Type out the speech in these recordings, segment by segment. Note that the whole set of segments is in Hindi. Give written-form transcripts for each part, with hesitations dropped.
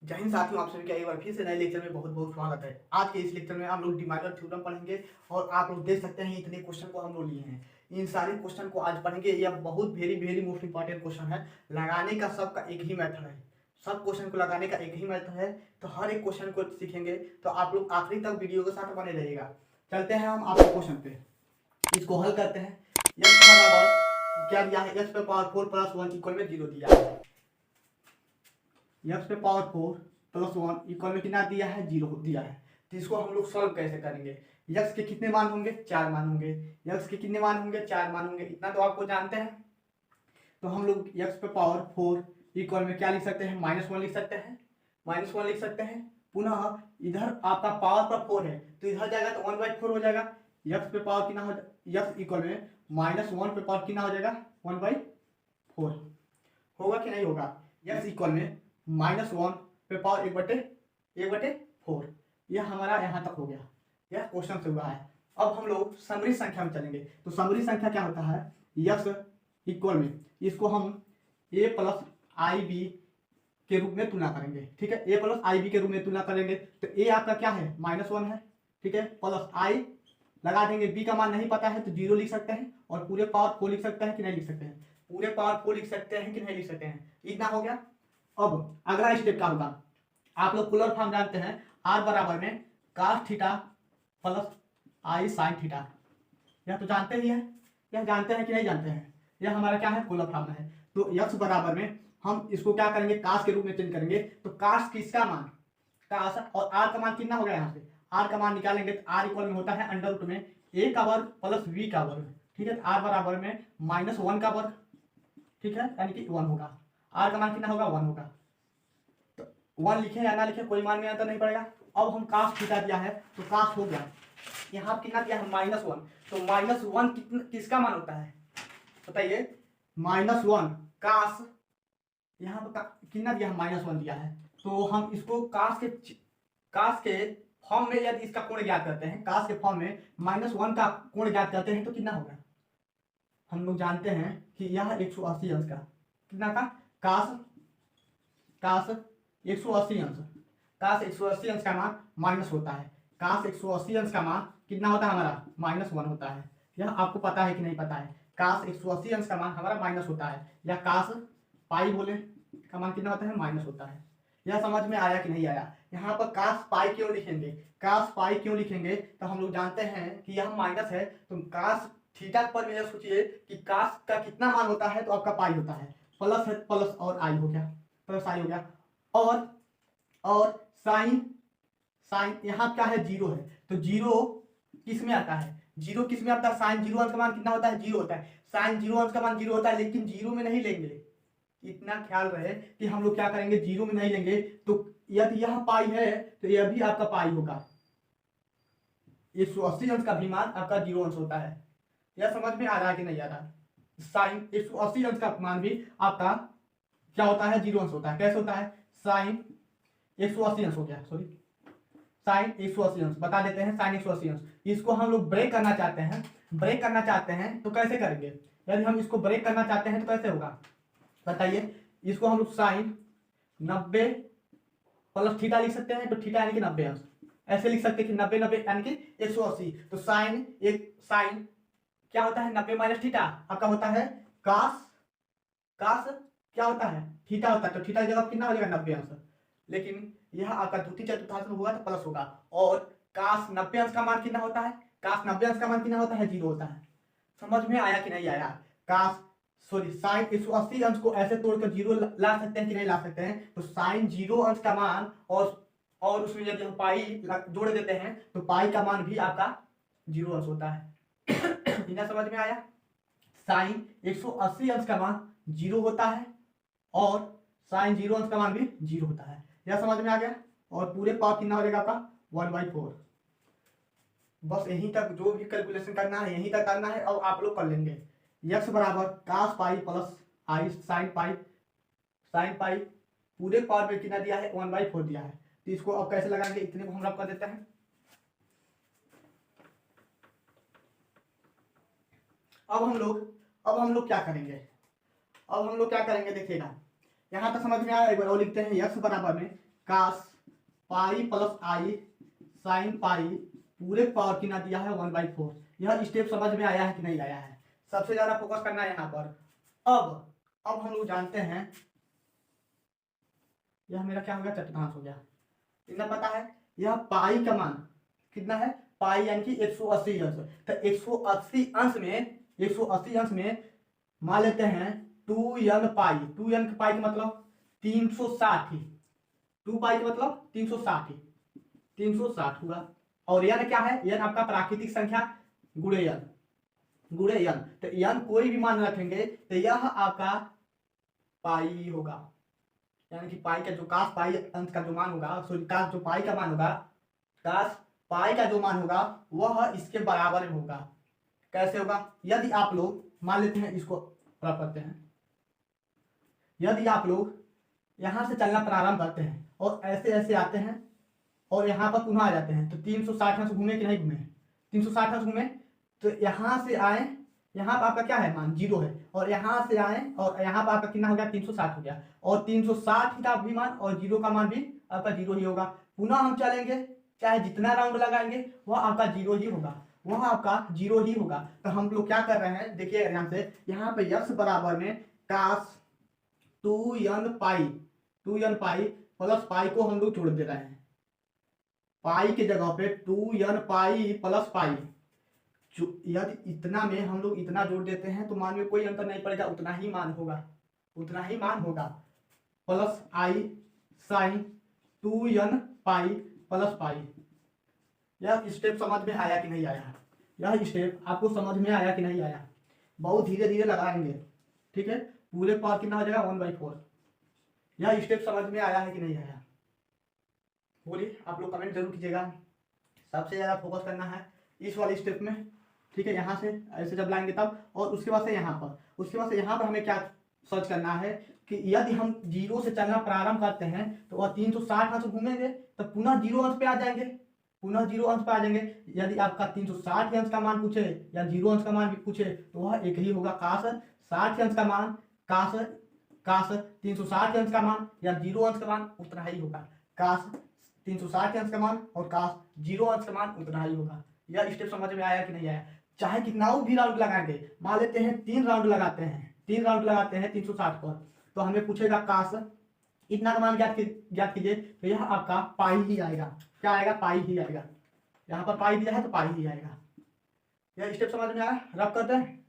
जय हिंद साथियों, आप सभी का एक बार फिर से नए लेक्चर में बहुत बहुत स्वागत है। आज के इस लेक्चर में हम लोग डिमाइलर थ्योरम पढ़ेंगे और आप लोग देख सकते हैं इतने क्वेश्चन को हम लोग लिए हैं। इन सारे क्वेश्चन को आज पढ़ेंगे। यह बहुत वेरी मोस्ट इंपॉर्टेंट क्वेश्चन है। लगाने का सबका एक ही मेथड है, सब क्वेश्चन को लगाने का एक ही मेथड है। तो हर एक क्वेश्चन को सीखेंगे, तो आप लोग आखिरी तक वीडियो के साथ बने रहिएगा। चलते हैं हम आपके क्वेश्चन पे, इसको हल करते हैं। यस बराबर क्या दिया है, यस पे पावर 4 प्लस 1 इक्वल में 0 दिया है। यस पे पावर 4 प्लस 1 इक्वल में कितना दिया है, 0 दिया है। तो इसको हम लोग सॉल्व कैसे करेंगे। यक्स के कितने मान होंगे, 4 मान होंगे। यक्स के कितने मान होंगे, 4 मान होंगे। इतना तो आपको जानते हैं। तो हम लोग यक्स पे पावर 4 इक्वल में क्या लिख सकते हैं, -1 लिख सकते हैं। -1 लिख सकते हैं। पुनः इधर आपका पावर पर 4 है तो इधर जाएगा तो 1/4 हो जाएगा। यक्स पे पावर कितना हो, यक्स इक्वल में -1 पे पावर कितना हो जाएगा, 1/4 होगा कि नहीं होगा। यक्स इक्वल में -1 पे पावर 1/4। यह हमारा यहाँ तक हो गया, यह क्वेश्चन से हुआ है। अब हम लोग समरी संख्या में चलेंगे। तो समरी संख्या क्या होता है, यक्स इक्वल में इसको हम a प्लस आई बी के रूप में तुलना करेंगे। ठीक है, a प्लस आई बी के रूप में तुलना करेंगे। तो a आपका क्या है, -1 है। ठीक है, प्लस आई लगा देंगे। b का मान नहीं पता है तो 0 लिख सकते हैं। और पूरे पावर 4 लिख सकते हैं कि नहीं लिख सकते हैं, पूरे पावर 4 लिख सकते हैं कि नहीं लिख सकते हैं। इतना हो गया। अब अगला स्टेप क्या होगा, आप लोग पोलर फॉर्म जानते हैं, r बराबर में cos theta plus i sine theta. यह तो जानते ही है, यह जानते हैं कि नहीं जानते हैं। यह हमारा क्या है, पोलर फॉर्म है। तो x बराबर में हम इसको क्या करेंगे, कास के रूप में चेंज करेंगे। तो कास किसका मान, कास, और r का मान कितना हो गया, यहाँ से r का मान निकालेंगे तो r इक्वल में होता है अंडर रूट में a का वर्ग प्लस v का वर्ग। ठीक है, r बराबर में -1 का वर्ग। ठीक है, यानी कि 1 होगा। r का मान कितना होगा, 1 होगा। तो 1 लिखे या ना लिखे कोई मान में अंतर नहीं पड़ेगा। अब हम कास थीटा दिया है तो कास हो गया। यहाँ कितना दिया है, -1। तो -1 किसका मान होता है बताइए, -1 कास। यहाँ पर कितना दिया है, -1 दिया है। तो हम इसको कास के फॉर्म में यदि इसका कोण ज्ञात करते हैं, कास के फॉर्म में -1 का कोण ज्ञात करते हैं तो कितना होगा। हम लोग जानते हैं कि यह 180 अंश का, कितना का, कास 180 अंश, कास 180 अंश का मान माइनस होता है। कास 180 अंश का मान कितना होता है हमारा, -1 होता है। यह आपको पता है कि नहीं पता है, कास 180 अंश का मान हमारा माइनस होता है। या कास पाई बोले का मान कितना होता है, माइनस होता है। यह समझ में आया कि नहीं आया। यहाँ पर कास पाई क्यों लिखेंगे, कास पाई क्यों लिखेंगे, तो हम लोग जानते हैं कि यह माइनस है। तो कास थीटा पर यह सोचिए कि कास का कितना मान होता है, तो आपका पाई होता है। प्लस है, प्लस और आई हो गया, प्लस आई हो गया। और साइन, साइन यहाँ क्या है, 0 है। तो 0 किस में आता है, 0 किस में आता है, साइन 0 अंश का मान कितना होता है, 0 होता है। साइन 0 अंश का मान 0 होता है, लेकिन 0 में नहीं लेंगे। इतना ख्याल रहे कि हम लोग क्या करेंगे, 0 में नहीं लेंगे। तो यदि यह पाई है तो यह भी आपका पाई होगा। 180 अंश का भी मान आपका 0 अंश होता है। यह समझ में आ रहा है कि नहीं आ रहा। साइन 180 अंश का मान भी आपका क्या होता है, 0 अंश होता है। कैसे होता है, साइन 180 अंश हो गया, सॉरी, साइन 180 अंश बता देते हैं। साइन 180 अंश इसको हम लोग ब्रेक करना चाहते हैं, ब्रेक करना चाहते हैं तो कैसे करेंगे। यदि हम इसको ब्रेक करना चाहते हैं तो कैसे होगा बताइए। इसको हम लोग साइन 90 प्लस थीटा लिख सकते हैं। तो थीटा यानी कि 90 अंश, ऐसे लिख सकते हैं कि 90 90 यानी कि 180। तो साइन क्या होता है, 90 माइनस थीटा आपका होता है कास, कास क्या होता है, थीटा होता है। तो थीटा की जगह कितना हो जाएगा, 90 अंश। लेकिन यह आपका द्वितीय चतुर्थांश में होगा तो प्लस होगा। और कास 90 अंश का मान कितना होता है, कास 90 अंश का मान कितना होता है, 0 होता है। समझ में आया कि नहीं आया। कास सॉरी साइन 180 अंश को ऐसे तोड़कर 0 ला सकते हैं कि नहीं ला सकते हैं। तो साइन 0 अंश का मान और उसमें यदि हम पाई जोड़ देते हैं तो पाई का मान भी आपका 0 अंश होता है। इतना समझ में आया। साइन 180 अंश का मान 0 होता है और साइन 0 अंश का मान भी 0 होता है। यह समझ में आ गया। और पूरे पावर कितना हो जाएगा आपका, 1/4। बस यहीं तक जो भी कैलकुलेशन करना है यहीं तक करना है। अब आप लोग कर लेंगे। यक्स बराबर कास pi plus i sine pi, sine pi पूरे पावर में कितना दिया है, 1/4 दिया है। तो इसको अब कैसे लगाएंगे, इतने को हम रब कर देते हैं। अब हम लोग क्या करेंगे, अब हम लोग क्या करेंगे देखिएगा। यहाँ तक समझ में आया। एक बार और लिखते हैं, यक्स बराबर में कास pi plus i sine pi पूरे पावर कितना दिया है 1/4। यह स्टेप समझ में आया है कि नहीं आया है? सबसे ज्यादा फोकस करना है यहाँ पर। अब हम लोग जानते हैं, यह मेरा क्या हो गया, चतुर्थांश हो गया। इतना पता है यह पाई का मान कितना है, पाई यानी कि 180 अंश। तो 180 अंश में 180 अंश में मान लेते हैं 2n पाई। 2n पाई का मतलब 360 ही, 2 पाई का मतलब 360 ही, 360 हुआ। और n क्या है, n आपका प्राकृतिक संख्या गुणे n, गुणे n। तो n कोई भी मान रखेंगे तो यह आपका पाई होगा, यानी कि पाई का जो काश पाई अंश का जो मान होगा, सॉरी काश जो पाई का मान होगा, काश पाई का जो मान होगा वह इसके बराबर होगा। कैसे होगा? यदि आप लोग मान लेते हैं, इसको प्राप्त करते हैं, यदि आप लोग यहां से चलना प्रारंभ करते हैं और ऐसे ऐसे आते हैं और यहाँ पर पुनः आ जाते हैं, तो 360 अंश घूमे कि नहीं घूमे? 360 अंश घूमे। तो यहाँ से आए, यहाँ पर आपका क्या है मान 0 है, और यहाँ से आए और यहाँ पर आपका कितना हो गया 360 हो गया, और 360 का भी मान और 0 का मान भी आपका 0 ही होगा। पुनः हम चलेंगे, चाहे जितना राउंड लगाएंगे वह आपका 0 ही होगा, वह आपका 0 ही होगा। तो हम लोग क्या कर रहे हैं, देखिए ध्यान से, यहाँ पे यक्स बराबर में काश 2n पाई प्लस पाई को हम लोग जोड़ दे रहे हैं। पाई के जगह पे 2n पाई प्लस पाई, यदि इतना में हम लोग इतना जोड़ देते हैं तो मान में कोई अंतर नहीं पड़ेगा, उतना ही मान होगा, उतना ही मान होगा। Plus i sine 2n pi plus pi. यह स्टेप समझ में आया कि नहीं आया? यह स्टेप आपको समझ में आया कि नहीं आया? बहुत धीरे धीरे लगाएंगे, ठीक है। पूरे पावर कितना हो जाएगा 1/4। यह स्टेप समझ में आया है कि नहीं आया? बोलिए, आप लोग कमेंट जरूर कीजिएगा। सबसे ज़्यादा फोकस करना है इस वाले स्टेप में, ठीक है। यहाँ से ऐसे जब लाएंगे तब, और उसके बाद से यहाँ पर, उसके बाद से यहाँ पर हमें क्या सर्च करना है कि यदि हम 0 से चलना प्रारंभ करते हैं तो वह 360 अंश घूमेंगे तो पुनः 0 अंश पे आ जाएंगे, पुनः 0 अंश पे आ जाएंगे। यदि आपका 360 अंश का मान पूछे या 0 अंश का मान भी पूछे तो वह एक ही होगा, काश 60 अंश का मान, काश 360 अंश का मान या 0 अंश का मान उतना ही होगा, काश 360 अंश का मान और काश 0 अंश का मान उतना ही होगा। यह स्टेप समझ में आया कि नहीं आया? चाहे कितना भी राउंड लगाएंगे, मान लेते हैं 3 राउंड लगाते हैं, 3 राउंड लगाते हैं 360 पर, तो हमें पूछेगा काश इतना का मान ज्ञात कीजिए, तो यह आपका पाई ही आएगा। क्या आएगा? पाई ही आएगा। यहाँ पर पाई दिया है तो पाई ही आएगा। यह स्टेप समझ में आया? रब करते हैं।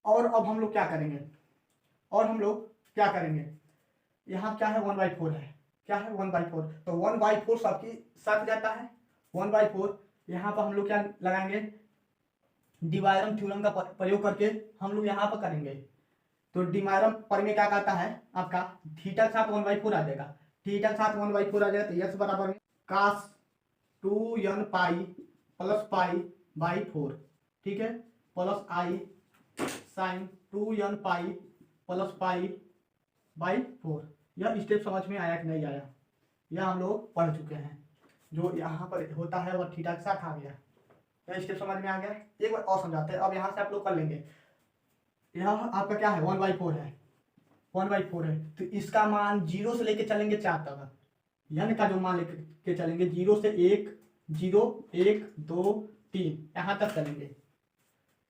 और अब हम लोग क्या करेंगे, और हम लोग क्या करेंगे, यहाँ क्या है 1/4 है, क्या है 1/4, तो 1/4 सबकी साथ जाता है 1/4। यहाँ पर हम लोग क्या लगाएंगे, डिवायरम थ्योरम का प्रयोग करके हम लोग यहाँ पर करेंगे। तो डिवायरम पर में क्या कहता है आपका, थीटा के साथ 1/4 आ जाएगा, थीटा के साथ 1/4 आ जाएगा, तो यस बराबर में काश 2n पाई प्लस पाई 4, ठीक है, plus i sine 2n pi plus pi 4। यह स्टेप समझ में आया कि नहीं आया? यह हम लोग पढ़ चुके हैं। जो यहाँ पर होता है वह थीटा के साथ आ गया। यह स्टेप समझ में आ गया? एक बार और समझाते हैं। अब यहाँ से आप लोग कर लेंगे। यह आपका क्या है 1/4 है, 1/4 है, तो इसका मान 0 से लेके चलेंगे 4 तक। n का जो मान लेके चलेंगे 0 से 1 0 1 2 3 यहाँ तक चलेंगे,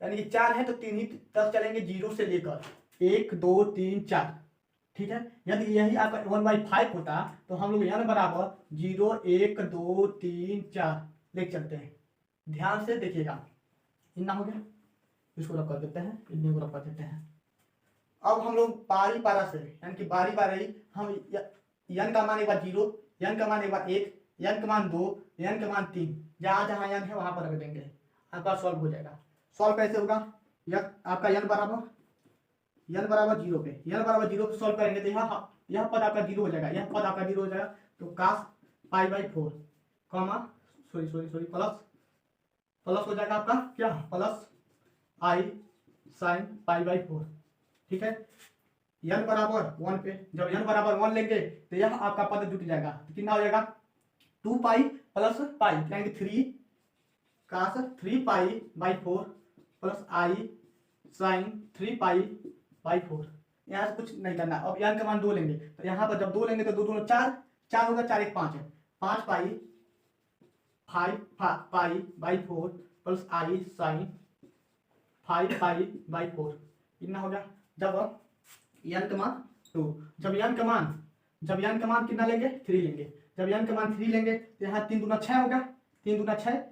यानी कि 4 है तो 3 ही तक चलेंगे, 0 से लेकर 1 2 3 4, ठीक है। यदि यही आपका 1/5 होता तो हम लोग n बराबर 0 1 2 3 4 लेके चलते हैं। ध्यान से देखिएगा, इतना हो गया, इसको रब कर देते हैं, इतने को रब कर देते हैं। अब हम लोग बारी बारा से, यानी कि बारी बारी हम n का मान एक बार 0, n का मान एक बार 1, n का मान 2, n का मान 3, जहाँ जहाँ n है वहां पर रख देंगे, आपका सॉल्व हो जाएगा। सॉल्व कैसे होगा, आपका n बराबर 0 पे, n बराबर 0 पे सॉल्व करेंगे तो यह पद आपका 0 हो जाएगा, यह पद आपका 0 हो जाएगा। तो काश पाई/4 कॉमा सॉरी प्लस हो जाएगा आपका क्या, प्लस आई साइन पाई/4, ठीक है। n बराबर 1 पे जब n बराबर 1 लेंगे तो यह आपका पद जुट जाएगा, तो कितना हो जाएगा 2 पाई प्लस पाई, यानी 3 काश 3 पाई/4 प्लस आई साइन 3 पाई/4। यहाँ से कुछ नहीं करना। अब n का मान 2 लेंगे तो यहाँ पर जब 2 लेंगे तो 2 दूनी 4, 4 होगा, 4 1 5 है, 5 pi 5 pi by 4 plus i sine 5 pi by 4, इतना हो गया। जब n का मान 2, जब n का मान कितना लेंगे 3 लेंगे, जब n का मान 3 लेंगे तो यहाँ 3 दूना 6 होगा, 3 दूना 6,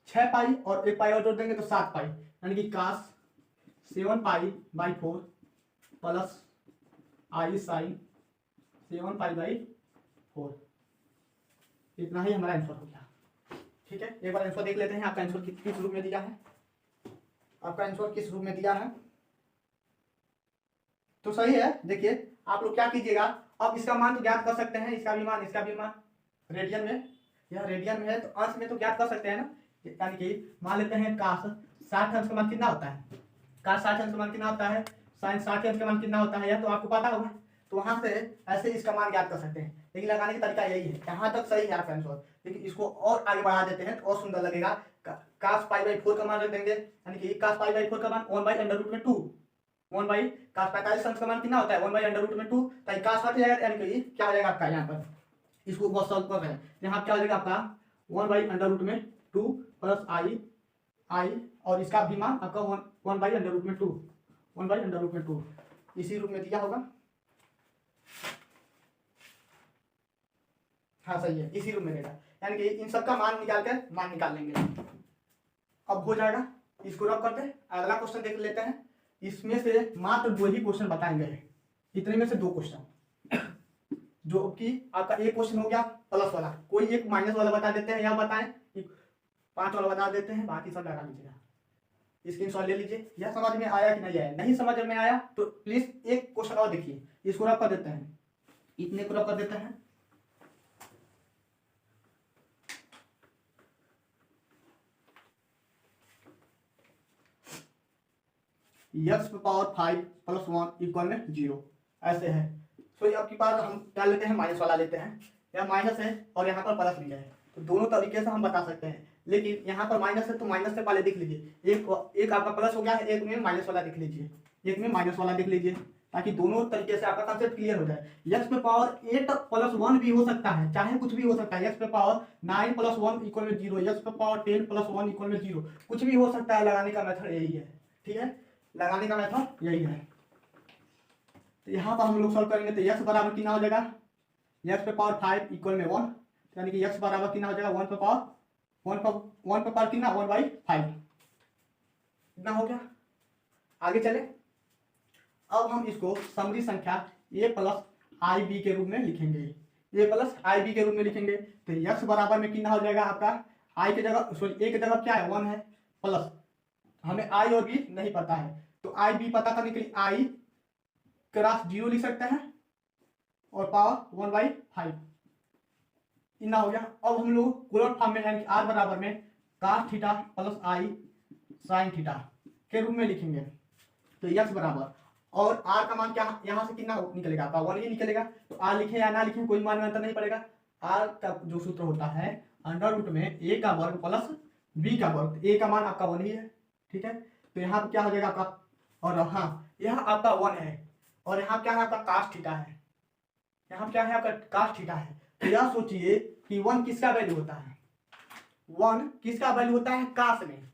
6 पाई और 1 पाई और जोड़ देंगे तो 7 पाई, यानी कि cos 7 pi by 4 plus i sine 7 pi by 4, इतना ही हमारा आंसर हो गया। ठीक है, एक बार आंसर देख लेते हैं, आपका आंसर किस रूप में दिया है, आपका आंसर किस रूप में दिया है। तो सही है, देखिए आप लोग क्या कीजिएगा, अब इसका मान तो ज्ञात कर सकते हैं, इसका भी मान रेडियन में, यह रेडियन में है तो अंश में तो ज्ञात कर सकते हैं ना, यानी कि मान लेते हैं काश 60 अंश का मान कितना होता है, काश 60 अंश का मान कितना होता है, साइन 60 अंश का मान कितना होता है, यह तो आपको पता होगा, तो वहां से ऐसे इसका मान ज्ञात कर सकते हैं। लेकिन लगाने का तरीका यही है, यहाँ तक सही है आपका आंसर, लेकिन इसको और आगे बढ़ा देते हैं तो और सुंदर लगेगा। काश पाई बाई 4 का मान रख देंगे, यानी कि काश पाई बाई 4 का मान 1/√2, 1 बाई काश 45 अंश का मान कितना होता है 1/√2, ताकि काश हट जाएगा, यानी कि क्या हो जाएगा आपका यहाँ पर, इसको बहुत सॉल्व कर रहे हैं, यहाँ क्या हो जाएगा आपका 1/√2 प्लस आई और इसका भी मान आपका 1/√2, इसी रूप में दिया होगा। हाँ सही है, इसी रूप में रहेगा, यानी कि इन सबका मान निकाल लेंगे। अब हो जाएगा, इसको रख करते अगला क्वेश्चन देख लेते हैं। इसमें से मात्र 2 ही क्वेश्चन बताएंगे, इतने में से 2 क्वेश्चन, जो कि आपका एक क्वेश्चन हो गया प्लस वाला, कोई एक माइनस वाला बता देते हैं या बताएं 5 वाला बता देते हैं, बाकी सब लगा लीजिएगा, स्क्रीनशॉट ले लीजिए। यह समझ में आया कि नहीं आया, नहीं समझ में आया तो प्लीज एक क्वेश्चन और देखिए, इसको रख कर देते हैं, इतने को रख कर देते हैं। x पावर 5 प्लस 1 इक्वल में 0 ऐसे है। तो अब की बार हम क्या लेते हैं, माइनस वाला लेते हैं, यह माइनस है और यहाँ पर प्लस भी है, तो दोनों तरीके से हम बता सकते हैं। लेकिन यहाँ पर माइनस है तो माइनस से पहले लिख लीजिए, एक आपका प्लस हो गया है, एक में माइनस वाला लिख लीजिए, एक में माइनस वाला लिख लीजिए, ताकि दोनों तरीके से आपका कंसेप्ट क्लियर हो जाए। x पे पावर 8 प्लस 1 भी हो सकता है, चाहे कुछ भी हो सकता है, x पे पावर 9 प्लस 1 इक्वल में 0, x पे पावर 10 प्लस 1 इक्वल में 0, कुछ भी हो सकता है। लगाने का मेथड यही है, ठीक है, लगाने का मेथड यही है। तो यहाँ पर हम लोग सॉल्व करेंगे तो x बराबर कितना हो जाएगा, x पे पावर 5 इक्वल में 1, यानी कि x बराबर कितना हो जाएगा 1 पे पावर कितना 1/5, इतना हो गया। आगे चले, अब हम इसको समरी संख्या a प्लस आई बी के रूप में लिखेंगे, a प्लस आई बी के रूप में लिखेंगे। तो x बराबर में कितना हो जाएगा आपका, i के जगह सॉरी a के जगह क्या है 1 है, प्लस हमें i और b नहीं पता है, तो i b पता करने के लिए i क्रॉस 0 लिख सकते हैं और पावर 1/5, इतना हो गया। अब हम लोग कोलर फॉर्म में यानी कि r बराबर में cos theta plus i sin theta के रूप में लिखेंगे। तो x बराबर और r का मान क्या यहाँ से कितना निकलेगा आपका 1 ही निकलेगा, तो r लिखे या ना लिखे कोई मान में अंतर नहीं पड़ेगा। r का जो सूत्र होता है अंडर में a का वर्ग प्लस b का वर्ग, a का मान आपका 1 ही है, ठीक है। तो यहाँ पे क्या हो जाएगा आपका, और हाँ यह आपका 1 है और यहाँ क्या है आपका cos थीटा है, यहाँ क्या है आपका cos थीटा है। तो यह सोचिए कि 1 किसका वैल्यू होता है, 1 किसका वैल्यू होता है cos में,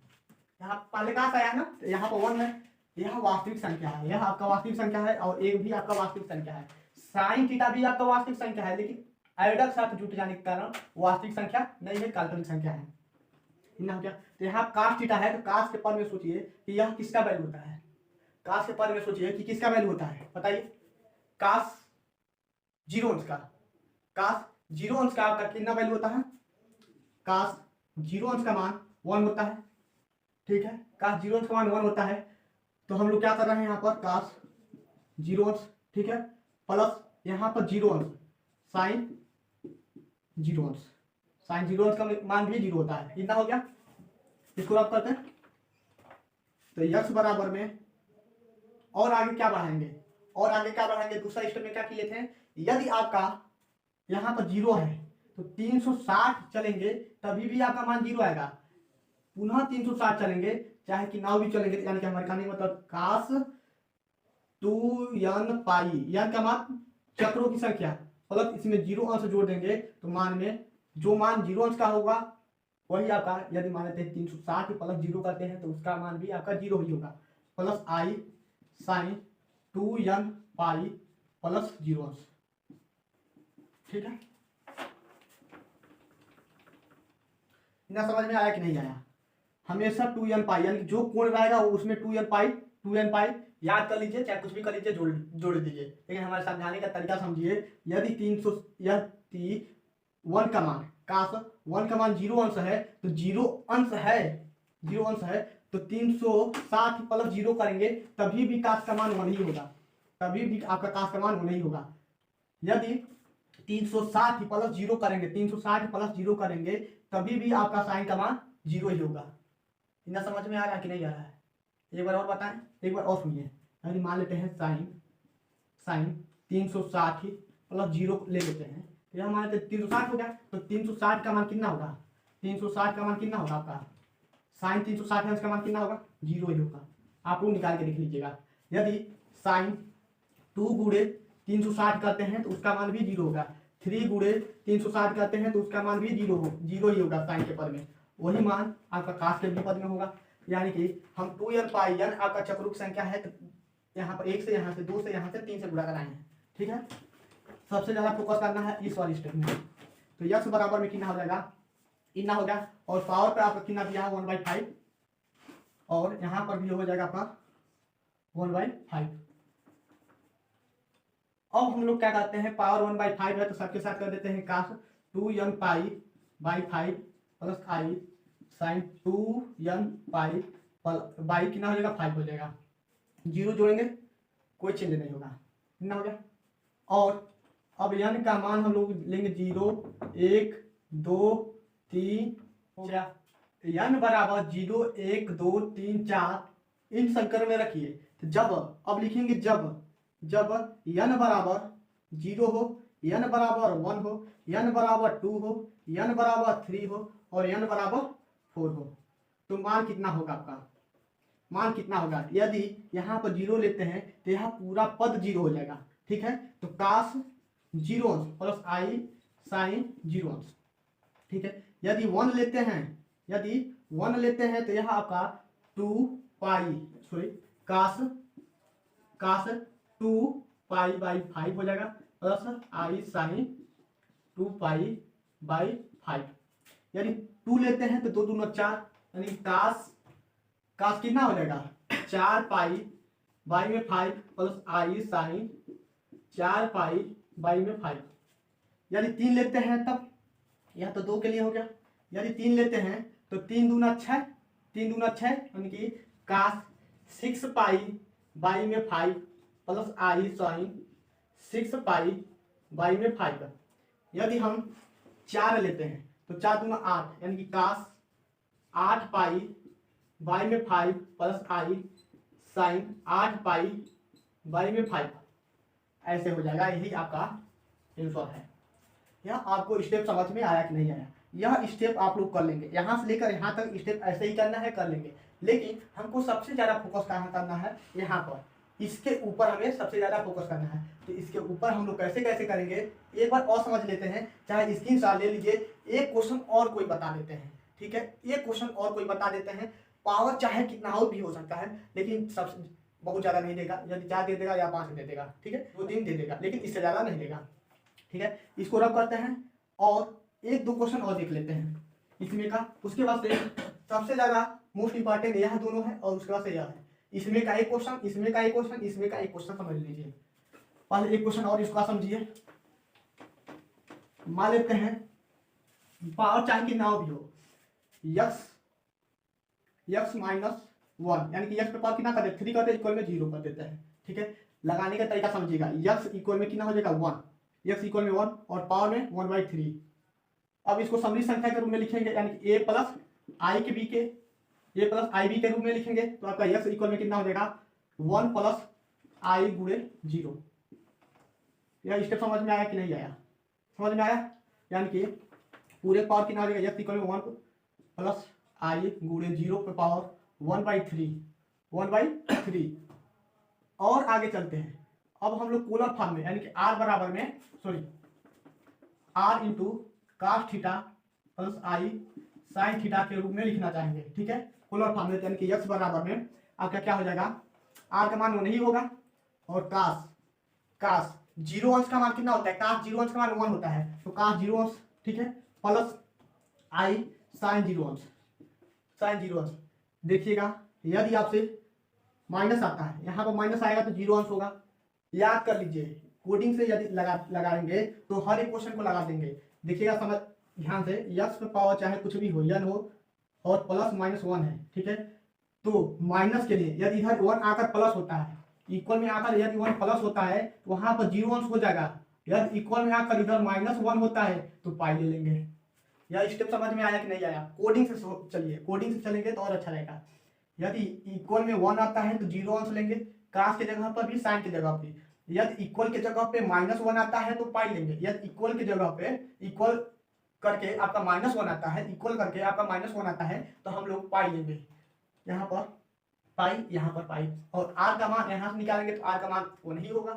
यहाँ पहले cos आया ना, तो यहाँ पर 1 है, यह वास्तविक संख्या है, यह आपका वास्तविक संख्या है और एक भी आपका वास्तविक संख्या है। साइन थीटा भी आपका वास्तविक संख्या है, लेकिन एडर साथ जुट जाने के कारण वास्तविक संख्या नहीं है, काल्पनिक संख्या है, इतना हो गया। तो यहाँ cos थीटा है, तो cos के पद में सोचिए कि यह किसका वैल्यू होता है, cos के पद में सोचिए कि किसका वैल्यू होता है, बताइए। cos 0 अंश का, cos 0 अंश का आपका कितना वैल्यू होता है, cos 0 अंश का मान 1 होता है, ठीक है, cos 0 अंश का मान 1 होता है। तो हम लोग क्या कर रहे हैं यहाँ पर cos 0 अंश, ठीक है, प्लस यहाँ पर 0 अंश sin 0 अंश, sin 0 अंश का मान भी 0 होता है, इतना हो गया। इसको रब करते हैं, तो x बराबर में और आगे क्या बढ़ाएंगे, और आगे क्या बढ़ाएंगे, दूसरा स्टेप में क्या किए थे, यदि आपका यहाँ पर 0 है तो 360 चलेंगे तभी भी आपका मान 0 आएगा, पुनः 360 चलेंगे चाहे कि नाव भी चलेंगे, यानी कि हमारे कहने का मतलब cos 2n पाई, n का मान चक्रों की संख्या प्लस इसमें 0 अंश जोड़ देंगे तो मान में जो मान 0 अंश का होगा वही आपका, यदि मान लेते हैं 360 प्लस 0 करते हैं तो उसका मान भी आपका 0 ही होगा, plus i sine 2n pi plus 0 अंश। ठीक है, ना समझ में आया कि नहीं आया? हमेशा 2n पाई यानी जो कोण रहेगा वो उसमें 2n पाई याद कर लीजिए, चाहे कुछ भी कर लीजिए, जोड़ दीजिए, लेकिन हमारे समझाने का तरीका समझिए। यदि 1 का मान काश 1 का मान 0 अंश है तो 0 अंश है तो 360 प्लस 0 करेंगे तभी भी काश का मान 1 ही होगा, तभी भी आपका काश का मान 1 ही होगा। यदि 360 प्लस 0 करेंगे, 360 प्लस 0 करेंगे तभी भी आपका साइन का मान 0 ही होगा। इतना समझ में आ रहा है कि नहीं आ रहा है? एक बार और बताएं, एक बार और सुनिए। यानी मान लेते हैं साइन 360 प्लस 0 ले लेते हैं तो यह मान लेते 360 हो गया, तो 360 का मान कितना होगा? 360 का मान कितना होगा आपका? साइन 360 अंश का मान कितना होगा? 0 ही होगा। आप लोग निकाल के देख लीजिएगा। यदि साइन 2 गुणे 360 करते हैं तो उसका मान भी 0 होगा, 3 गुणे 360 करते हैं तो उसका मान भी 0 ही होगा साइन के पद में, वही मान आपका काश के भी पद में होगा। यानी कि हम 2n पाई n आपका चक्रों की संख्या है तो यहाँ पर 1 से, यहाँ से 2 से, यहाँ से 3 से गुणा कराए हैं। ठीक है, सबसे ज्यादा फोकस करना है इस वाली स्टेप में। तो यक्स बराबर में कितना हो जाएगा? इतना हो गया, और पावर पे आपका कितना दिया है? 1/5, और यहाँ पर भी हो जाएगा आपका 1/5। अब हम लोग क्या करते हैं, पावर 1/5 है तो सबके साथ कर देते हैं cos 2n pi plus i sine 2n pi by कितना हो जाएगा? 5 हो जाएगा। 0 जोड़ेंगे कोई चेंज नहीं होगा, कितना हो गया? और अब n का मान हम लोग लेंगे 0 1 2 3 4, n बराबर 0 1 2 3 4 इन संकर में रखिए। तो जब अब लिखेंगे जब n बराबर 0 हो, n बराबर 1 हो, n बराबर 2 हो, n बराबर 3 हो और n बराबर 4 हो तो मान कितना होगा आपका? मान कितना होगा? यदि यहाँ पर 0 लेते हैं तो यहाँ पूरा पद 0 हो जाएगा। ठीक है, तो काश 0 अंश प्लस आई साइन 0 अंश। ठीक है, यदि 1 लेते हैं तो यहाँ आपका 2 पाई काश 2 पाई/5 हो जाएगा प्लस आई साइन 2 पाई/5। यानी 2 लेते हैं तो 2 दूना 4, यानी काश कितना हो जाएगा? 4 पाई बाई में 5 plus i sine 4 pi by में 5। यदि 3 लेते हैं तब यह तो 2 के लिए हो गया। यदि 3 लेते हैं तो 3 दूना 6, यानी कि काश 6 पाई बाई में 5 plus i sine 6 pi by में 5। यदि हम 4 लेते हैं तो 4 दूना 8, यानी कि काश 8 पाई बाई में 5 plus i sine 8 pi by में 5 ऐसे हो जाएगा। यही आपका आंसर है। यह आपको स्टेप समझ में आया कि नहीं आया? यह स्टेप आप लोग कर लेंगे, यहाँ से लेकर यहाँ तक स्टेप ऐसे ही करना है, कर लेंगे। लेकिन हमको सबसे ज़्यादा फोकस कहाँ करना है? यहाँ पर, इसके ऊपर हमें सबसे ज़्यादा फोकस करना है। तो इसके ऊपर हम लोग कैसे कैसे करेंगे एक बार और समझ लेते हैं। चाहे स्क्रीनशॉट ले लीजिए, एक क्वेश्चन और कोई बता देते हैं। ठीक है, एक क्वेश्चन और कोई बता देते हैं। पावर चाहे कितना और भी हो सकता है, लेकिन सबसे बहुत ज़्यादा नहीं देगा। यदि 4 दे देगा या 5 दे देगा, ठीक है, 2-3 दे देगा, लेकिन इससे ज़्यादा नहीं देगा। ठीक है, इसको रब करते हैं और 1-2 क्वेश्चन और देख लेते हैं इसमें का। उसके बाद से सबसे ज़्यादा मोस्ट इंपॉर्टेंट यह दोनों है और उसके बाद से यह है। इसमें का एक क्वेश्चन, इसमें का एक क्वेश्चन, इसमें का एक क्वेश्चन समझ लीजिए। पहले एक क्वेश्चन और इसका समझिए। मान लेते हैं पावर चाहे कितना भी हो, x माइनस 1, यानी कि x पे पावर कितना कर देते? 3 करते हैं, इक्वल में 0 कर देते हैं। ठीक है, लगाने का तरीका समझिएगा। x इक्वल में कितना हो जाएगा? 1, x इक्वल में 1 और पावर में 1/3। अब इसको समरी संख्या के रूप में लिखेंगे, यानी कि a प्लस आई के रूप में लिखेंगे। तो आपका x इक्वल में कितना हो जाएगा? 1 प्लस आई गुणे 0। यह स्टेप समझ में आया कि नहीं आया? समझ में आया? यानी कि पूरे पावर कितना हो जाएगा? x इक्वल में 1 प्लस आई गुणे 0 पे पावर 1/3 और आगे चलते हैं। अब हम लोग पोलर फॉर्म में यानी कि आर बराबर में r into cos theta plus i sine theta के रूप में लिखना चाहेंगे। ठीक है, पोलर फॉर्म में यानी कि x बराबर में आपका क्या हो जाएगा, आर का मान 1 ही होगा और कास 0 अंश का मान कितना होता है, कास 0 अंश का मान 1 होता है, तो कास 0 अंश, ठीक है, प्लस आई साइन 0 अंश। देखिएगा यदि आपसे माइनस आता है, यहाँ पर माइनस आएगा तो 0 अंश होगा। याद कर लीजिए, कोडिंग से यदि लगाएंगे तो हर एक क्वेश्चन को लगा देंगे। देखिएगा समझ ध्यान से, यक्स पे पावर चाहे कुछ भी हो, यन हो और प्लस माइनस 1 है। ठीक है, तो माइनस के लिए यदि इधर 1 आकर प्लस होता है, इक्वल में आकर यदि 1 प्लस होता है तो वहां पर 0 अंश हो जाएगा। यदि इक्वल में आकर इधर -1 होता है तो पाई ले लेंगे। यह स्टेप समझ में आया कि नहीं आया? कोडिंग से चलिए, कोडिंग से चलेंगे तो और अच्छा रहेगा। यदि इक्वल में 1 आता है तो 0 अंश लेंगे, कास के जगह पर भी साइन की जगह पे। यदि इक्वल के जगह पे -1 आता है तो पाई लेंगे। यदि इक्वल के जगह पे इक्वल करके आपका -1 आता है, इक्वल करके आपका -1 आता है तो हम लोग पाई लेंगे। यहाँ पर पाई, यहाँ पर पाई, और आर का मान यहाँ से निकालेंगे तो आर का मान 1 ही होगा।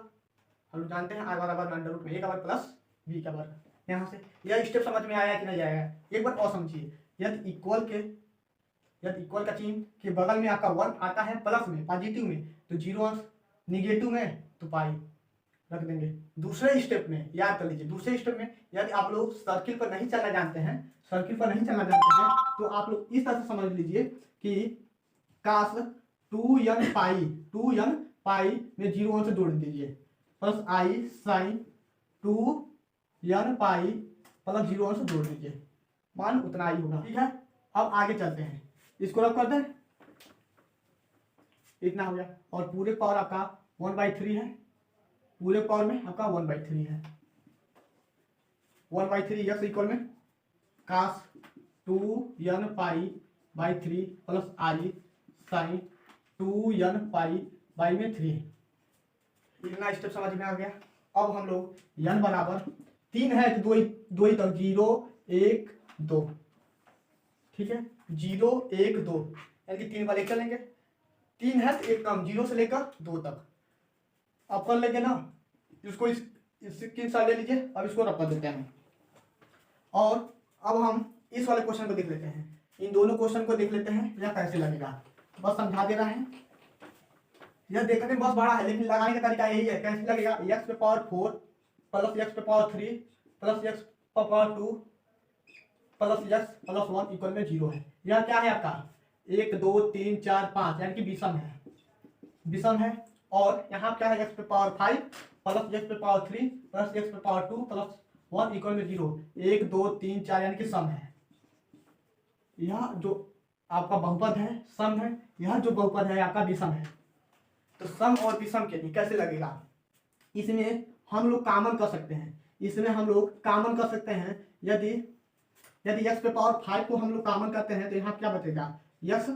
हम लोग जानते हैं आर बराबर √a का वर्ग प्लस b का वर्ग। यहाँ से यह स्टेप समझ में आया कि नहीं आया? एक बार और समझिए, यदि इक्वल का चिन्ह के बगल में आपका 1 आता है प्लस में, पॉजिटिव में, तो 0 अंश, निगेटिव में तो पाई रख देंगे। दूसरे स्टेप में याद कर लीजिए, दूसरे स्टेप में यदि आप लोग सर्किल पर नहीं चलना जानते हैं, तो आप लोग इस तरह से समझ लीजिए कि कास 2n पाई में 0 अंश जोड़ दीजिए, plus i sine 2n pi plus 0 अंश जोड़ दीजिए, मान उतना ही होगा। ठीक है, अब आगे चलते हैं, इसको रब कर दें, इतना हो गया। और पूरे पावर आपका 1/3 है, पूरे पावर में आपका 1/3 है। 1/3 यक्स इक्वल में cos 2n pi by 3 plus i sine 2n pi by में 3। इतना स्टेप समझ में आ गया। अब हम लोग n बराबर 3 है तो दो ही तक 0 1 2, ठीक है, 0 1 2 यानी कि 3 बार लेकर चलेंगे। 3 है तो एक कम, 0 से लेकर 2 तक। अब कर लेंगे ना, इसको इसके साथ ले लीजिए। अब इसको रख कर देते हैं और अब हम इस वाले क्वेश्चन को देख लेते हैं। इन दोनों क्वेश्चन को देख लेते हैं, यह कैसे लगेगा, बस समझा दे रहा है। यह देखने में बहुत बड़ा है लेकिन लगाने का तरीका यही है। कैसे लगेगा, x पे पावर 4 प्लस x पे पावर 3 प्लस x पे power 2 plus x plus 1 equal में 0 है। यह क्या है आपका 1 2 3 4 5 यानी कि विषम है। और यहाँ क्या है, x पे पावर 5 प्लस x पे पावर 3 प्लस x पे पावर 2 प्लस 1 इक्वल में 0। 1 2 3 4 यानी कि सम है। यह जो आपका बहुपद है सम है, यह जो बहुपद है आपका विषम है। तो सम और विषम के लिए कैसे लगेगा, इसमें हम लोग कॉमन कर सकते हैं। यदि x पे पावर 5 को हम लोग कॉमन करते हैं तो यहाँ क्या बचेगा, x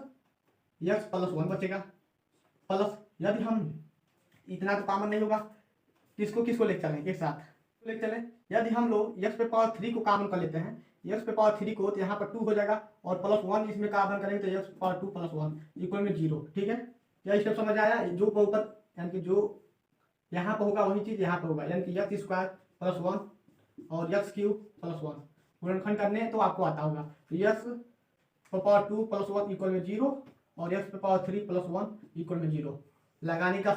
प्लस 1 बचेगा, प्लस यदि हम इतना तो कॉमन नहीं होगा, किसको ले चलें एक साथ ले चलें। यदि हम लोग x पे पावर 3 को कॉमन कर लेते हैं, x पे पावर 3 को, तो यहाँ पर 2 हो जाएगा और प्लस 1 इसमें कॉमन करेंगे तो x पे पावर 2 प्लस 1 इक्वल में 0। ठीक है, यह स्टेप समझ आया। जो बहुपद यानी कि जो यहाँ पर होगा वही चीज यहाँ पर होगा, यानी कि x स्क्वायर प्लस 1 और x क्यूब प्लस 1 गुणनखंड करने तो आपको आता होगा। तो x पे पावर 2 प्लस 1 इक्वल में 0 और x पे पावर 3 प्लस 1 इक्वल में 0। लगाने का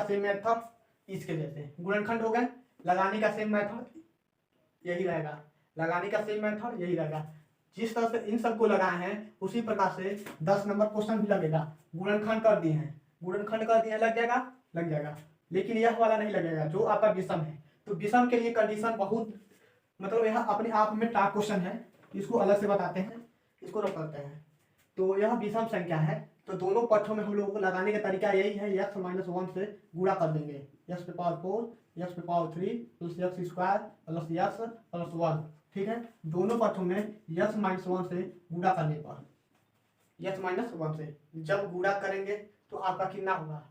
सेम मेथड इसके जैसे गुणनखंड हो गए। लगाने का सेम मेथड यही रहेगा। जिस तरह से इन सबको लगाए हैं उसी प्रकार से 10 नंबर क्वेश्चन भी लगेगा। गुणनखंड कर दिए हैं, लग जाएगा, लेकिन यह वाला नहीं लगेगा जो आपका विषम है। तो विषम के लिए कंडीशन बहुत, मतलब यह अपने आप में टॉप क्वेश्चन है, इसको अलग से बताते हैं, इसको रख करते हैं। तो यह विषम संख्या है, तो दोनों पक्षों में हम लोगों को लगाने का तरीका यही है, x - 1 से गुणा कर देंगे। x पे पावर 4 x पे power 3 plus x square plus x plus 1। ठीक है, दोनों पक्षों में x - 1 से गुणा करने पर, x - 1 से जब गुणा करेंगे तो आपका कितना होगा,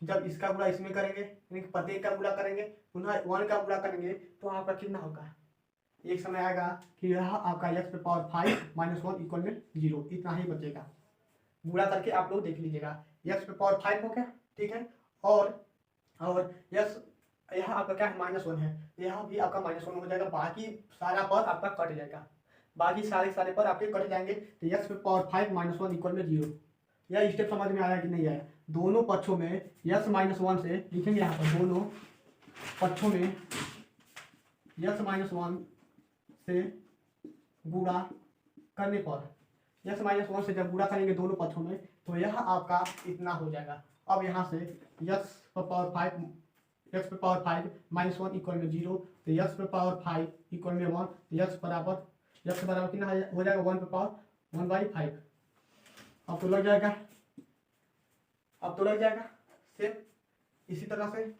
जब इसका गुणा इसमें करेंगे यानी कि प्रत्येक का गुणा करेंगे, पुनः 1 का गुणा करेंगे तो आपका कितना होगा, एक समय आएगा कि यह आपका x पे पावर 5 - 1 इक्वल में 0, इतना ही बचेगा। गुणा करके आप लोग देख लीजिएगा, x पे पावर 5 हो गया ठीक है। और यस यहाँ आपका क्या है -1 है, यहाँ भी आपका -1 हो जाएगा, बाकी सारा पद आपका कट जाएगा, बाकी सारे पद आपके कट जाएंगे। तो x पे पावर 5 -1 इक्वल में 0। यह स्टेप समझ में आया कि नहीं आया? दोनों पक्षों में x -1 से लिखेंगे, यहाँ पर दोनों पक्षों में x -1 से गुणा करने पर, x -1 से जब गुणा करेंगे दोनों पक्षों में, तो यह आपका इतना हो जाएगा। अब यहाँ से x पे पावर 5 -1 इक्वल में 0, तो x पे पावर 5 इक्वल में 1, तो x बराबर कितना हो जाएगा 1 पे पावर 1/5। अब तो लग जाएगा सेम इसी तरह से।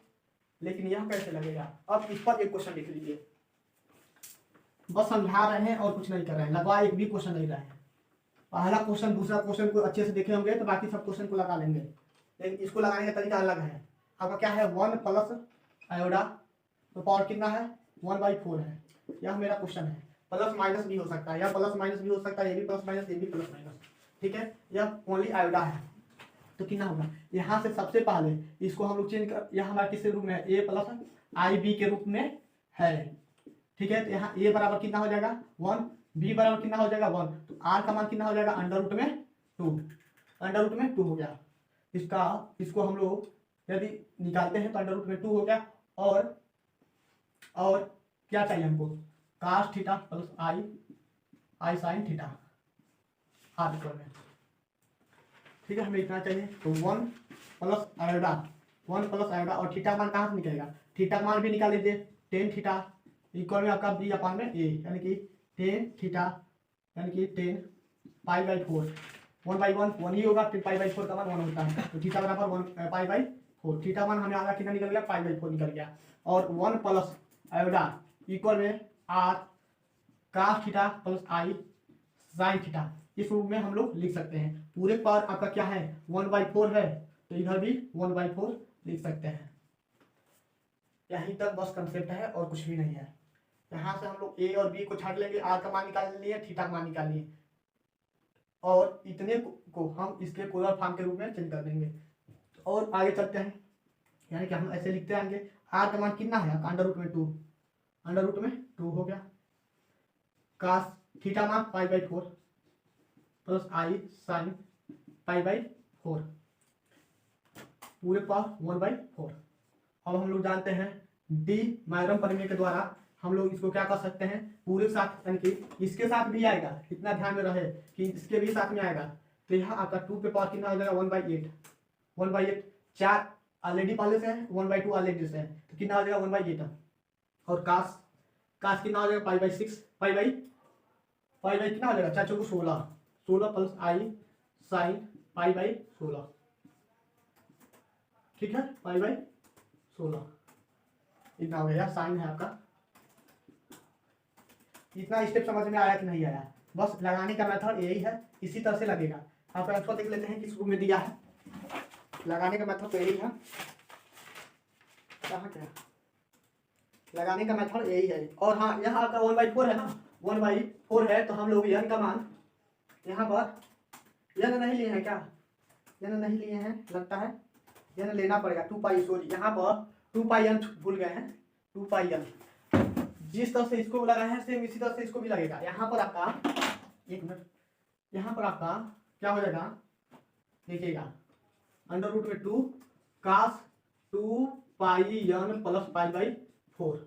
लेकिन यह कैसे लगेगा? अब इस पर एक क्वेश्चन लिख लीजिए, बस समझा रहे हैं और कुछ नहीं कर रहे हैं, लगवा एक भी क्वेश्चन नहीं रहे हैं। पहला क्वेश्चन दूसरा क्वेश्चन को अच्छे से देखे होंगे तो बाकी सब क्वेश्चन को लगा लेंगे, लेकिन इसको लगाने का तरीका अलग है। आपका क्या है 1 प्लस आयोडा तो पावर कितना है 1/4 है। यह मेरा क्वेश्चन है। प्लस माइनस भी हो सकता है, या प्लस माइनस भी हो सकता है, ये भी प्लस माइनस, ये भी प्लस माइनस, ठीक है। यह ओनली आयोडा है तो कितना होगा? यहाँ से सबसे पहले इसको हम लोग चेंज कर, यह हमारे किस रूप में है? a प्लस IB के रूप में है, ठीक है। तो यहाँ a बराबर कितना हो जाएगा 1, b बराबर कितना हो जाएगा 1, तो r का मान कितना हो जाएगा अंडर रूट में 2 हो गया। इसको हम लोग यदि निकालते हैं तो अंडर रूट में 2 हो गया। और क्या चाहिए हमको? cos theta plus i sin theta half equal में, ठीक है। हमें इतना चाहिए, तो 1 प्लस आयोडा और थीटा मान कहाँ से निकलेगा? थीटा मान भी निकाल लीजिए, tan थीटा इक्वल में आपका b/a, यानी कि tan थीटा यानी कि 10 π/4, 1/1 1 ही होगा, फिर π/4 का मान 1 होता है, तो थीटा बराबर 1 π/4। थीटा मान हमें आधा कितना निकल गया? π/4 निकल गया। और 1 प्लस आयोडा इक्वल में r cos theta plus i sin theta, इस रूप में हम लोग लिख सकते हैं। पूरे पर आपका क्या है 1/4 है, तो इधर भी 1/4 लिख सकते हैं। यहीं तक बस कंसेप्ट है और कुछ भी नहीं है। यहाँ से हम लोग a और b को छाट लेंगे, r का मान निकाल लिए, थीटा का मान निकाल लिए, और इतने को हम इसके पोलर फॉर्म के रूप में चेंज कर देंगे। और आगे चलते हैं, यानी कि हम ऐसे लिखते आएंगे, r का मान कितना है? अंडर रूट में 2 हो गया। cos थीटा मान π/4 प्लस i sin π/4 पूरे पावर 1/4। अब हम लोग जानते हैं डी मैरम प्रमेय के द्वारा हम लोग इसको क्या कर सकते हैं, पूरे साथ, यानी कि इसके साथ भी आएगा, इतना ध्यान में रहे कि इसके भी साथ में आएगा। तो यहाँ आपका 2 पे पावर कितना हो जाएगा 1/8, 4 ऑलरेडी पहले से है, 1/2 ऑलरेडी से है, तो कितना हो जाएगा 1/8। और कास कितना हो जाएगा π/6, पाई कितना हो जाएगा 4 चौको 16 प्लस i sin π/16, ठीक है, π/16 इतना हो गया। साइन है आपका। इतना स्टेप समझ में आया कि नहीं आया? बस लगाने का मेथड यही है, इसी तरह से लगेगा। आप आंसर देख लेते हैं किस रूप में दिया है। लगाने का मेथड तो यही है, कहाँ क्या लगाने का मेथड यही है। और हाँ, यहाँ आपका 1/4 है ना, 1/4 है, तो हम लोग n का मान यहाँ पर n नहीं लिए हैं क्या? n नहीं लिए हैं लगता है, n लेना पड़ेगा 2π, सॉरी यहाँ पर 2πn भूल गए हैं, 2πn। जिस तरह से इसको लगाए हैं सेम इसी तरह से इसको भी लगेगा। यहाँ पर आपका एक मिनट, यहाँ पर आपका क्या हो जाएगा देखिएगा, अंडर रूट में 2 cos 2πn plus π/4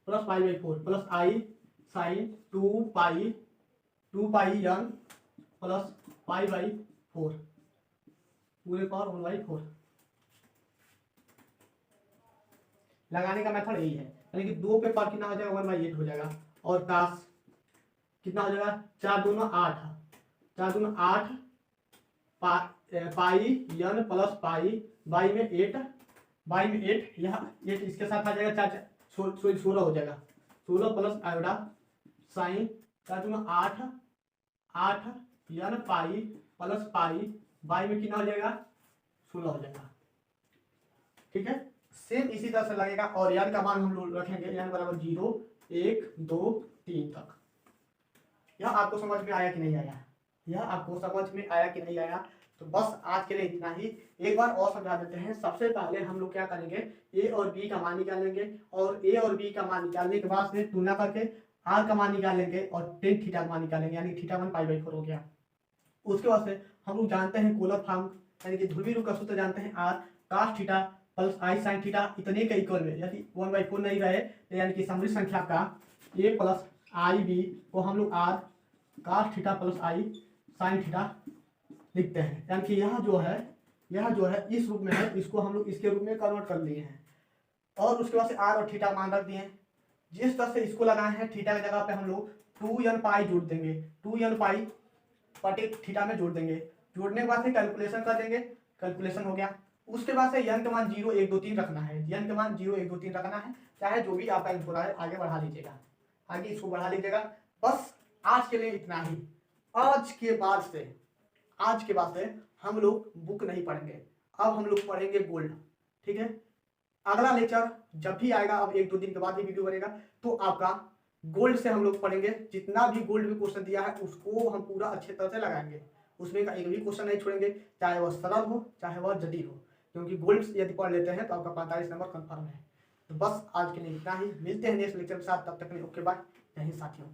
plus i sin 2πn plus π/4 पूरे पावर 1/4। लगाने का मेथड यही है, यानी कि 2 पे पावर कितना हो जाएगा 1/8 हो जाएगा। और cos कितना हो जाएगा 4 दूना 8 πn प्लस बाई में 8 यहाँ 8 इसके साथ आ जाएगा 16 हो जाएगा, 16 प्लस आयोडा साइन 4 दूना 8 n पाई प्लस बाई में कितना हो जाएगा 16 हो जाएगा, ठीक है। सेम इसी तरह से लगेगा। और n का मान हम लोग रखेंगे n बराबर 0 1 2 3 तक। यह आपको समझ में आया कि नहीं आया? यह आपको समझ में आया कि नहीं आया? तो बस आज के लिए इतना ही। एक बार और समझा देते हैं। सबसे पहले हम लोग क्या करेंगे, ए और बी का मान निकालेंगे और ए और बी का मान निकालने के बाद से तुलना करके आर का मान निकालेंगे और टेन थीटा का मान निकालेंगे, यानी थीटा 1 पाई/4 हो गया। उसके बाद से हम लोग जानते हैं कोलर फॉर्म यानी कि ध्रुवीय रूप का सूत्र जानते हैं, r cos theta plus i sine theta इतने के इक्वल में, यदि 1/4 नहीं रहे तो यानी कि समृद्ध संख्या का ए प्लस आई बी को हम लोग r cos theta plus i sine theta लिखते हैं। यानी कि यह जो है इस रूप में है, इसको हम लोग इसके रूप में कन्वर्ट कर लिए हैं और उसके बाद से आर और थीटा मान रख दिए हैं। जिस तरह से इसको लगाए हैं थीटा की जगह पे हम लोग 2n पाई जोड़ देंगे, 2n पाई बटे थीटा में जोड़ देंगे। जोड़ने के बाद से कैलकुलेशन कर देंगे, कैलकुलेशन हो गया। उसके बाद से n का मान 0 1 2 3 रखना है, n का मान 0 1 2 3 रखना है, चाहे जो भी आपका इनपुट आए आगे बढ़ा लीजिएगा, आगे इसको बढ़ा लीजिएगा। बस आज के लिए इतना ही। आज के बाद से हम लोग बुक नहीं पढ़ेंगे, अब हम लोग पढ़ेंगे गोल्ड। ठीक है, अगला लेक्चर जब भी आएगा, अब 1 2 दिन के बाद ही वीडियो बनेगा, तो आपका गोल्ड से हम लोग पढ़ेंगे। जितना भी गोल्ड में क्वेश्चन दिया है उसको हम पूरा अच्छे तरह से लगाएंगे, उसमें का एक भी क्वेश्चन नहीं छोड़ेंगे, चाहे वह सरल हो चाहे वह जटिल हो, क्योंकि गोल्ड यदि पढ़ लेते हैं तो आपका 45 नंबर कंफर्म है। तो बस आज के लिए इतना ही, मिलते हैं नेक्स्ट लेक्चर के साथ, तब तक के लिए ओके बाय, यही साथियों।